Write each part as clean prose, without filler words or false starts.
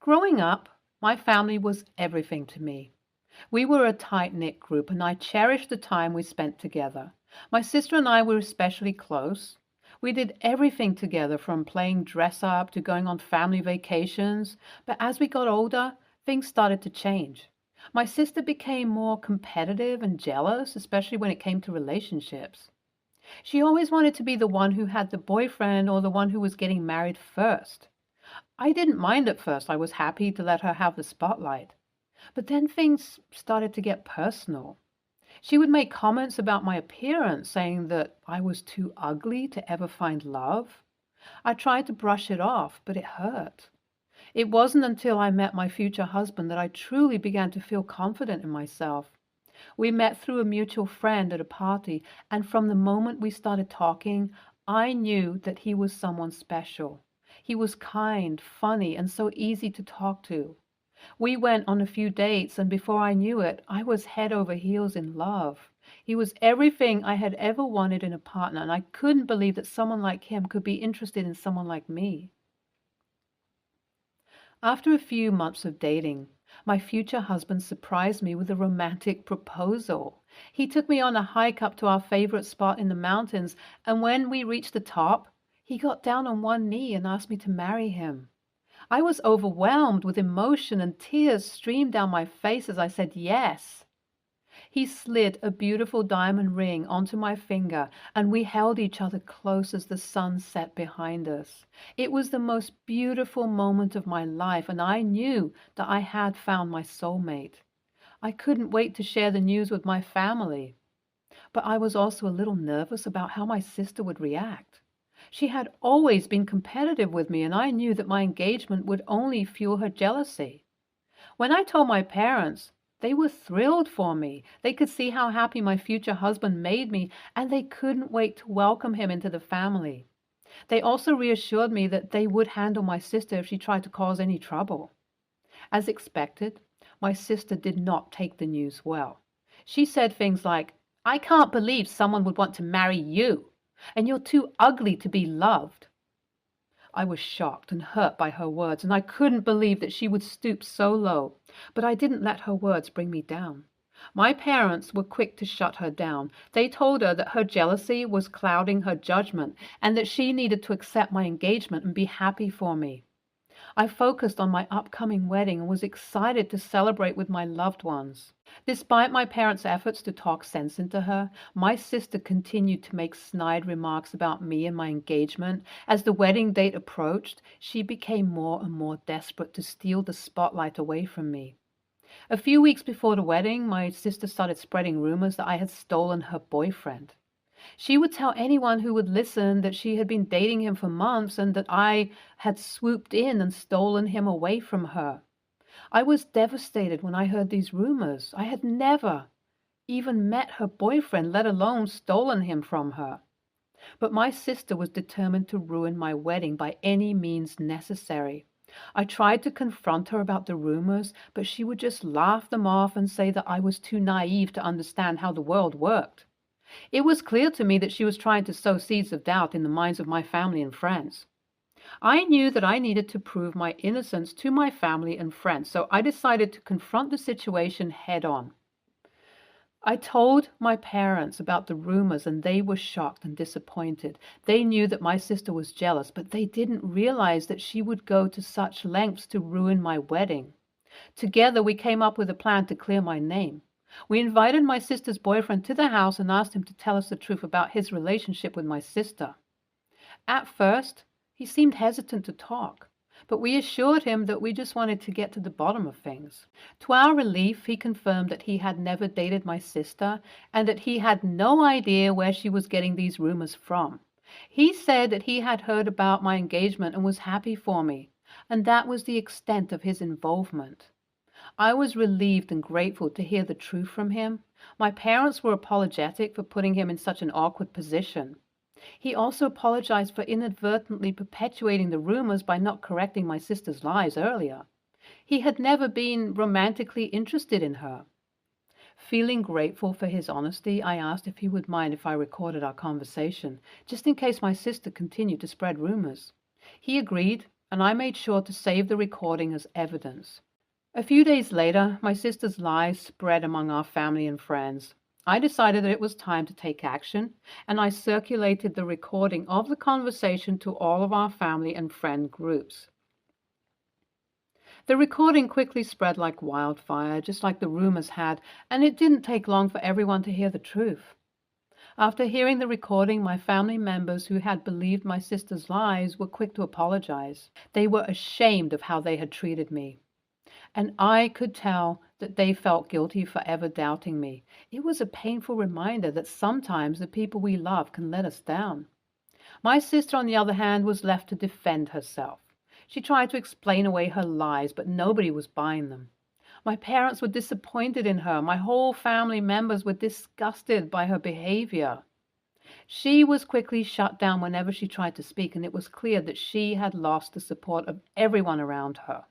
Growing up, my family was everything to me. We were a tight-knit group, and I cherished the time we spent together. My sister and I were especially close. We did everything together, from playing dress-up to going on family vacations. But as we got older, things started to change. My sister became more competitive and jealous, especially when it came to relationships. She always wanted to be the one who had the boyfriend or the one who was getting married first. I didn't mind at first. I was happy to let her have the spotlight. But then things started to get personal. She would make comments about my appearance, saying that I was too ugly to ever find love. I tried to brush it off, but it hurt. It wasn't until I met my future husband that I truly began to feel confident in myself. We met through a mutual friend at a party, and from the moment we started talking, I knew that he was someone special. He was kind, funny, and so easy to talk to. We went on a few dates, and before I knew it, I was head over heels in love. He was everything I had ever wanted in a partner, and I couldn't believe that someone like him could be interested in someone like me. After a few months of dating, my future husband surprised me with a romantic proposal. He took me on a hike up to our favorite spot in the mountains, and when we reached the top, he got down on one knee and asked me to marry him. I was overwhelmed with emotion, and tears streamed down my face as I said yes. He slid a beautiful diamond ring onto my finger, and we held each other close as the sun set behind us. It was the most beautiful moment of my life, and I knew that I had found my soulmate. I couldn't wait to share the news with my family. But I was also a little nervous about how my sister would react. She had always been competitive with me, and I knew that my engagement would only fuel her jealousy. When I told my parents, they were thrilled for me. They could see how happy my future husband made me, and they couldn't wait to welcome him into the family. They also reassured me that they would handle my sister if she tried to cause any trouble. As expected, my sister did not take the news well. She said things like, "I can't believe someone would want to marry you, and you're too ugly to be loved." I was shocked and hurt by her words, and I couldn't believe that she would stoop so low. But I didn't let her words bring me down. My parents were quick to shut her down. They told her that her jealousy was clouding her judgment, and that she needed to accept my engagement and be happy for me. I focused on my upcoming wedding and was excited to celebrate with my loved ones. Despite my parents' efforts to talk sense into her, my sister continued to make snide remarks about me and my engagement. As the wedding date approached, she became more and more desperate to steal the spotlight away from me. A few weeks before the wedding, my sister started spreading rumors that I had stolen her boyfriend. She would tell anyone who would listen that she had been dating him for months and that I had swooped in and stolen him away from her. I was devastated when I heard these rumors. I had never even met her boyfriend, let alone stolen him from her. But my sister was determined to ruin my wedding by any means necessary. I tried to confront her about the rumors, but she would just laugh them off and say that I was too naive to understand how the world worked. It was clear to me that she was trying to sow seeds of doubt in the minds of my family and friends. I knew that I needed to prove my innocence to my family and friends, so I decided to confront the situation head on. I told my parents about the rumors, and they were shocked and disappointed. They knew that my sister was jealous, but they didn't realize that she would go to such lengths to ruin my wedding. Together, we came up with a plan to clear my name. We invited my sister's boyfriend to the house and asked him to tell us the truth about his relationship with my sister. At first, he seemed hesitant to talk, but we assured him that we just wanted to get to the bottom of things. To our relief, he confirmed that he had never dated my sister and that he had no idea where she was getting these rumors from. He said that he had heard about my engagement and was happy for me, and that was the extent of his involvement. I was relieved and grateful to hear the truth from him. My parents were apologetic for putting him in such an awkward position. He also apologized for inadvertently perpetuating the rumors by not correcting my sister's lies earlier. He had never been romantically interested in her. Feeling grateful for his honesty, I asked if he would mind if I recorded our conversation, just in case my sister continued to spread rumors. He agreed, and I made sure to save the recording as evidence. A few days later, my sister's lies spread among our family and friends. I decided that it was time to take action, and I circulated the recording of the conversation to all of our family and friend groups. The recording quickly spread like wildfire, just like the rumors had, and it didn't take long for everyone to hear the truth. After hearing the recording, my family members who had believed my sister's lies were quick to apologize. They were ashamed of how they had treated me, and I could tell that they felt guilty for ever doubting me. It was a painful reminder that sometimes the people we love can let us down. My sister, on the other hand, was left to defend herself. She tried to explain away her lies, but nobody was buying them. My parents were disappointed in her. My whole family members were disgusted by her behavior. She was quickly shut down whenever she tried to speak, and it was clear that she had lost the support of everyone around her.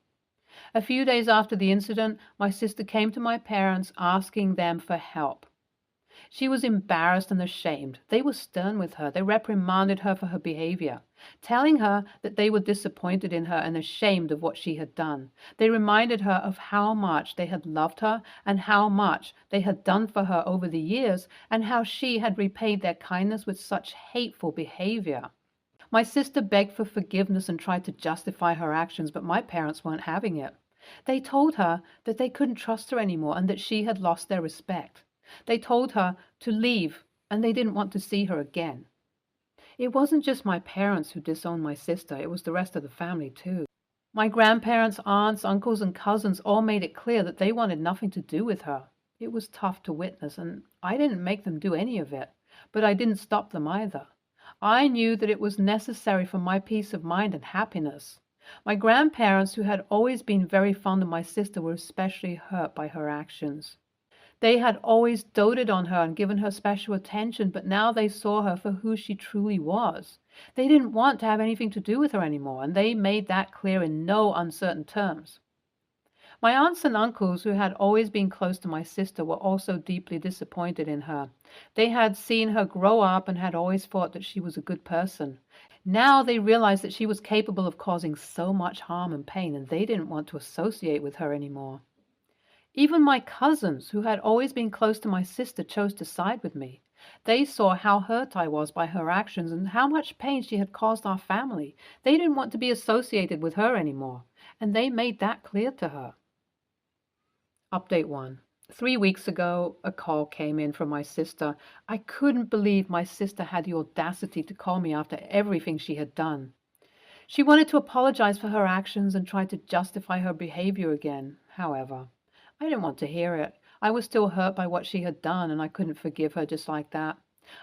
A few days after the incident, my sister came to my parents asking them for help. She was embarrassed and ashamed. They were stern with her. They reprimanded her for her behavior, telling her that they were disappointed in her and ashamed of what she had done. They reminded her of how much they had loved her and how much they had done for her over the years and how she had repaid their kindness with such hateful behavior. My sister begged for forgiveness and tried to justify her actions, but my parents weren't having it. They told her that they couldn't trust her anymore and that she had lost their respect. They told her to leave, and they didn't want to see her again. It wasn't just my parents who disowned my sister, it was the rest of the family too. My grandparents, aunts, uncles, and cousins all made it clear that they wanted nothing to do with her. It was tough to witness, and I didn't make them do any of it, but I didn't stop them either. I knew that it was necessary for my peace of mind and happiness. My grandparents, who had always been very fond of my sister, were especially hurt by her actions. They had always doted on her and given her special attention, but now they saw her for who she truly was. They didn't want to have anything to do with her anymore, and they made that clear in no uncertain terms. My aunts and uncles, who had always been close to my sister, were also deeply disappointed in her. They had seen her grow up and had always thought that she was a good person. Now they realized that she was capable of causing so much harm and pain, and they didn't want to associate with her anymore. Even my cousins, who had always been close to my sister, chose to side with me. They saw how hurt I was by her actions and how much pain she had caused our family. They didn't want to be associated with her anymore, and they made that clear to her. Update 1. 3 weeks ago, a call came in from my sister. I couldn't believe my sister had the audacity to call me after everything she had done. She wanted to apologize for her actions and tried to justify her behavior again. However, I didn't want to hear it. I was still hurt by what she had done, and I couldn't forgive her just like that.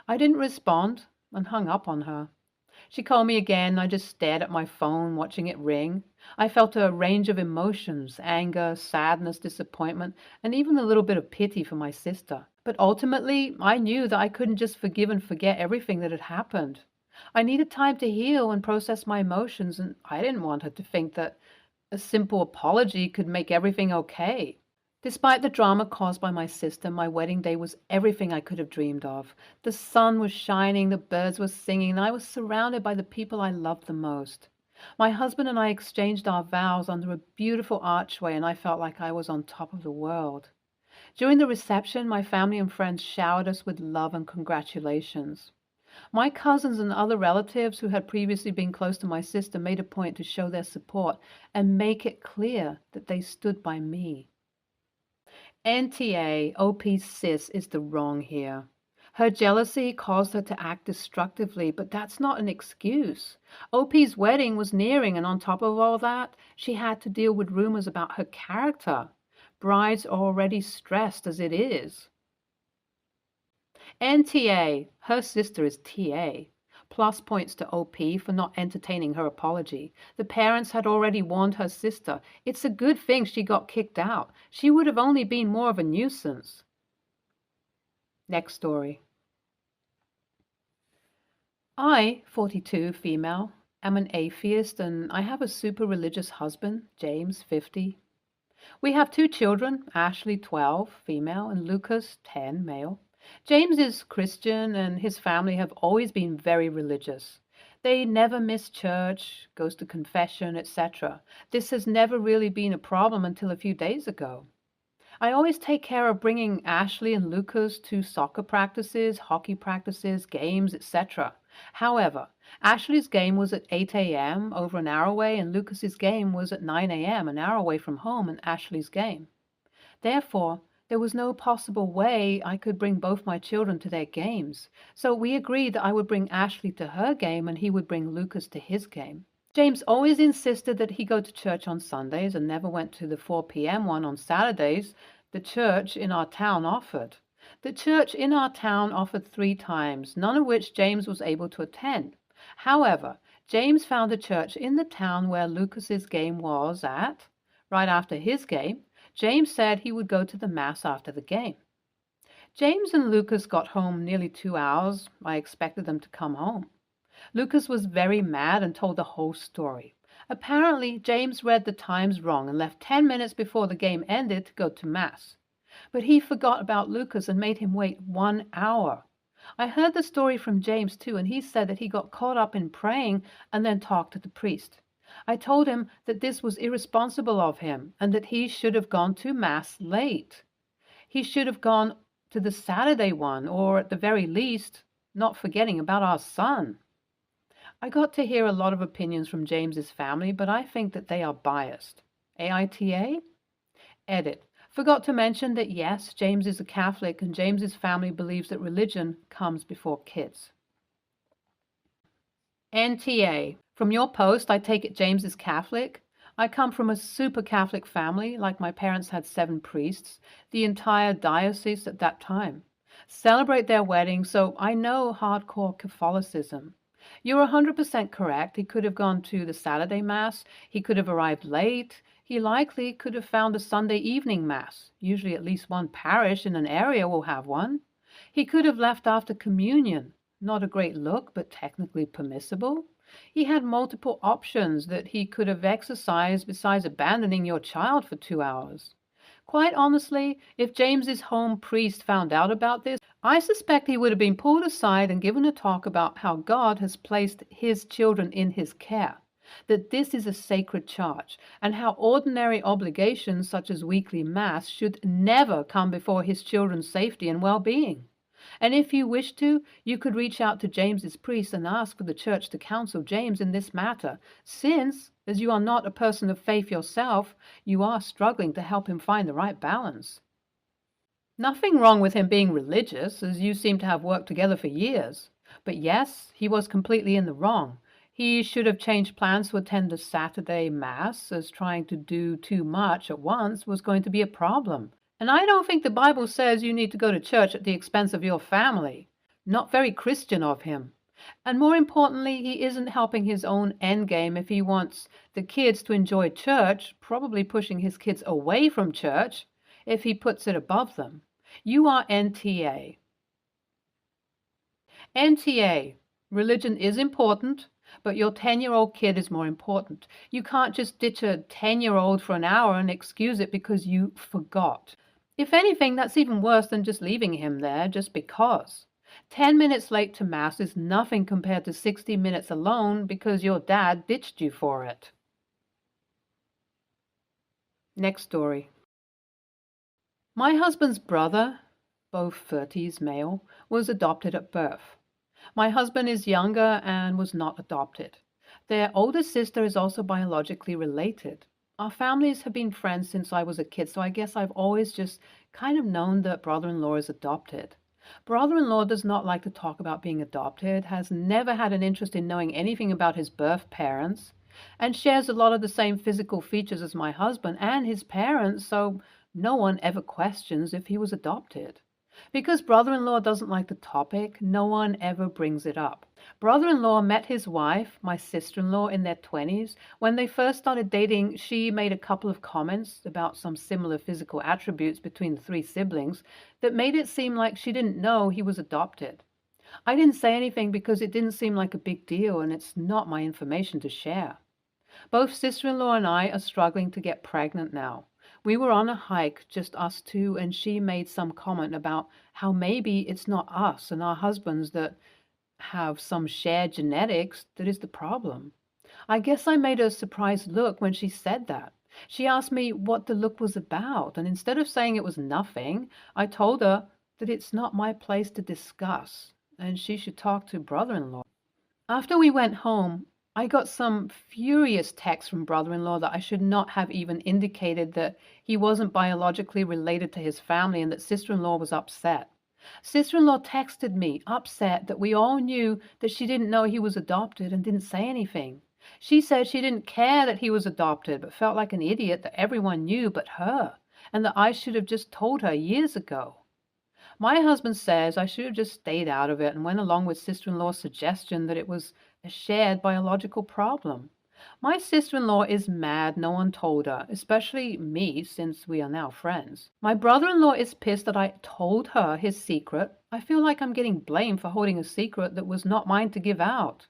I didn't respond and hung up on her. She called me again, and I just stared at my phone, watching it ring. I felt a range of emotions: anger, sadness, disappointment, and even a little bit of pity for my sister. But ultimately, I knew that I couldn't just forgive and forget everything that had happened. I needed time to heal and process my emotions, and I didn't want her to think that a simple apology could make everything okay. Despite the drama caused by my sister, my wedding day was everything I could have dreamed of. The sun was shining, the birds were singing, and I was surrounded by the people I loved the most. My husband and I exchanged our vows under a beautiful archway, and I felt like I was on top of the world. During the reception, my family and friends showered us with love and congratulations. My cousins and other relatives who had previously been close to my sister made a point to show their support and make it clear that they stood by me. NTA, OP's sis, is the wrong here. Her jealousy caused her to act destructively, but that's not an excuse. OP's wedding was nearing, and on top of all that, she had to deal with rumors about her character. Brides are already stressed as it is. NTA, her sister is TA. Plus points to OP for not entertaining her apology. The parents had already warned her sister. It's a good thing she got kicked out. She would have only been more of a nuisance. Next story. I, 42, female, am an atheist, and I have a super religious husband, James, 50. We have 2 children, Ashley, 12, female, and Lucas, 10, male. James is Christian, and his family have always been very religious. They never miss church, goes to confession, etc. This has never really been a problem until a few days ago. I always take care of bringing Ashley and Lucas to soccer practices, hockey practices, games, etc. However, Ashley's game was at 8 a.m. over an hour away, and Lucas's game was at 9 a.m. an hour away from home and Ashley's game. Therefore, there was no possible way I could bring both my children to their games. So we agreed that I would bring Ashley to her game and he would bring Lucas to his game. James always insisted that he go to church on Sundays and never went to the 4 p.m. one on Saturdays the church in our town offered. The church in our town offered 3 times, none of which James was able to attend. However, James found a church in the town where Lucas's game was at. Right after his game, James said he would go to the mass after the game. James and Lucas got home nearly 2 hours. I expected them to come home. Lucas was very mad and told the whole story. Apparently, James read the times wrong and left 10 minutes before the game ended to go to Mass. But he forgot about Lucas and made him wait 1 hour. I heard the story from James too, and he said that he got caught up in praying and then talked to the priest. I told him that this was irresponsible of him and that he should have gone to Mass late. He should have gone to the Saturday one, or at the very least, not forgetting about our son. I got to hear a lot of opinions from James's family, but I think that they are biased. AITA? Edit. Forgot to mention that yes, James is a Catholic and James's family believes that religion comes before kids. NTA. From your post, I take it James is Catholic. I come from a super Catholic family, like my parents had 7 priests, the entire diocese at that time. Celebrate their wedding, so I know hardcore Catholicism. You're 100% correct. He could have gone to the Saturday Mass. He could have arrived late. He likely could have found a Sunday evening Mass. Usually at least one parish in an area will have one. He could have left after communion. Not a great look, but technically permissible. He had multiple options that he could have exercised besides abandoning your child for 2 hours. Quite honestly, if James's home priest found out about this, I suspect he would have been pulled aside and given a talk about how God has placed his children in his care, that this is a sacred charge, and how ordinary obligations such as weekly Mass should never come before his children's safety and well-being. And if you wish to, you could reach out to James's priest and ask for the church to counsel James in this matter, since, as you are not a person of faith yourself, you are struggling to help him find the right balance. Nothing wrong with him being religious, as you seem to have worked together for years. But yes, he was completely in the wrong. He should have changed plans to attend the Saturday Mass, as trying to do too much at once was going to be a problem. And I don't think the Bible says you need to go to church at the expense of your family. Not very Christian of him. And more importantly, he isn't helping his own endgame if he wants the kids to enjoy church, probably pushing his kids away from church if he puts it above them. You are NTA. NTA. Religion is important, but your 10-year-old kid is more important. You can't just ditch a 10-year-old for an hour and excuse it because you forgot. If anything, that's even worse than just leaving him there just because. 10 minutes late to Mass is nothing compared to 60 minutes alone because your dad ditched you for it. Next story. My husband's brother, both 30s male, was adopted at birth. My husband is younger and was not adopted. Their older sister is also biologically related. Our families have been friends since I was a kid, so I guess I've always just kind of known that brother-in-law is adopted. Brother-in-law does not like to talk about being adopted, has never had an interest in knowing anything about his birth parents, and shares a lot of the same physical features as my husband and his parents, so no one ever questions if he was adopted. Because brother-in-law doesn't like the topic, no one ever brings it up. Brother-in-law met his wife, my sister-in-law, in their 20s. When they first started dating, she made a couple of comments about some similar physical attributes between the 3 siblings that made it seem like she didn't know he was adopted. I didn't say anything because it didn't seem like a big deal and it's not my information to share. Both sister-in-law and I are struggling to get pregnant now. We were on a hike, just us 2, and she made some comment about how maybe it's not us and our husbands that have some shared genetics that is the problem. I guess I made a surprised look when she said that. She asked me what the look was about, and instead of saying it was nothing, I told her that it's not my place to discuss, and she should talk to brother-in-law. After we went home, I got some furious texts from brother-in-law that I should not have even indicated that he wasn't biologically related to his family and that sister-in-law was upset. Sister-in-law texted me, upset that we all knew that she didn't know he was adopted and didn't say anything. She said she didn't care that he was adopted, but felt like an idiot that everyone knew but her, and that I should have just told her years ago. My husband says I should have just stayed out of it and went along with sister-in-law's suggestion that it was a shared biological problem. My sister-in-law is mad no one told her, especially me since we are now friends. My brother-in-law is pissed that I told her his secret. I feel like I'm getting blamed for holding a secret that was not mine to give out.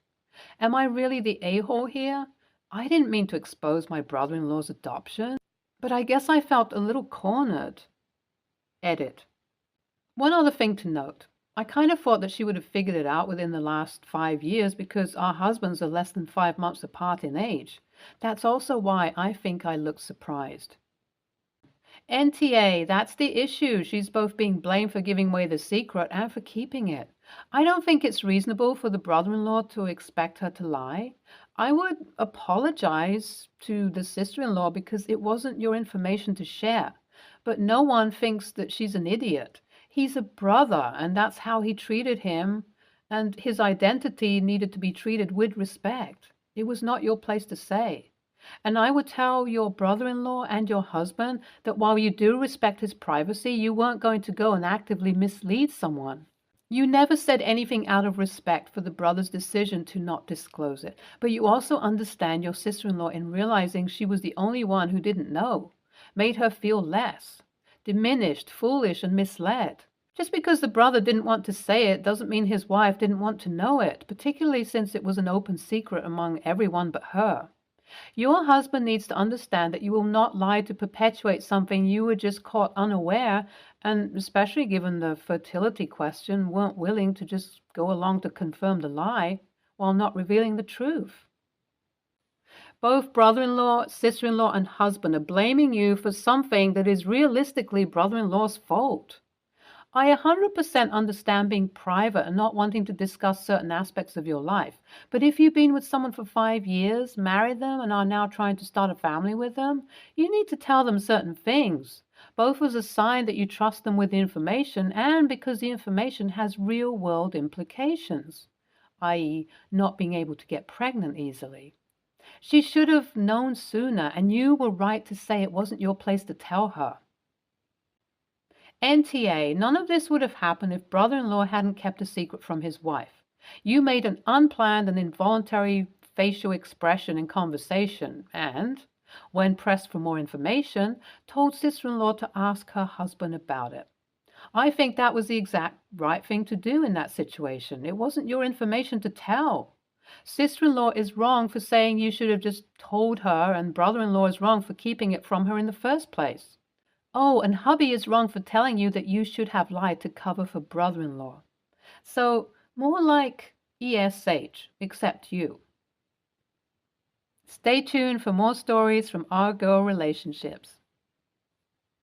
Am I really the a-hole here? I didn't mean to expose my brother-in-law's adoption, but I guess I felt a little cornered. Edit. One other thing to note. I kind of thought that she would have figured it out within the last 5 years because our husbands are less than 5 months apart in age. That's also why I think I look surprised. NTA, that's the issue. She's both being blamed for giving away the secret and for keeping it. I don't think it's reasonable for the brother-in-law to expect her to lie. I would apologize to the sister-in-law because it wasn't your information to share. But no one thinks that she's an idiot. He's a brother, and that's how he treated him, and his identity needed to be treated with respect. It was not your place to say. And I would tell your brother-in-law and your husband that while you do respect his privacy, you weren't going to go and actively mislead someone. You never said anything out of respect for the brother's decision to not disclose it, but you also understand your sister-in-law in realizing she was the only one who didn't know, made her feel less, diminished, foolish, and misled. Just because the brother didn't want to say it doesn't mean his wife didn't want to know it, particularly since it was an open secret among everyone but her. Your husband needs to understand that you will not lie to perpetuate something you were just caught unaware, and especially given the fertility question, weren't willing to just go along to confirm the lie while not revealing the truth. Both brother-in-law, sister-in-law, and husband are blaming you for something that is realistically brother-in-law's fault. I 100% understand being private and not wanting to discuss certain aspects of your life. But if you've been with someone for 5 years, married them, and are now trying to start a family with them, you need to tell them certain things, both as a sign that you trust them with the information and because the information has real-world implications, i.e., not being able to get pregnant easily. She should have known sooner, and you were right to say it wasn't your place to tell her. NTA, none of this would have happened if brother-in-law hadn't kept a secret from his wife. You made an unplanned and involuntary facial expression in conversation and, when pressed for more information, told sister-in-law to ask her husband about it. I think that was the exact right thing to do in that situation. It wasn't your information to tell. Sister-in-law is wrong for saying you should have just told her, and brother-in-law is wrong for keeping it from her in the first place. Oh, and hubby is wrong for telling you that you should have lied to cover for brother-in-law. So, more like ESH, except you. Stay tuned for more stories from our girl relationships.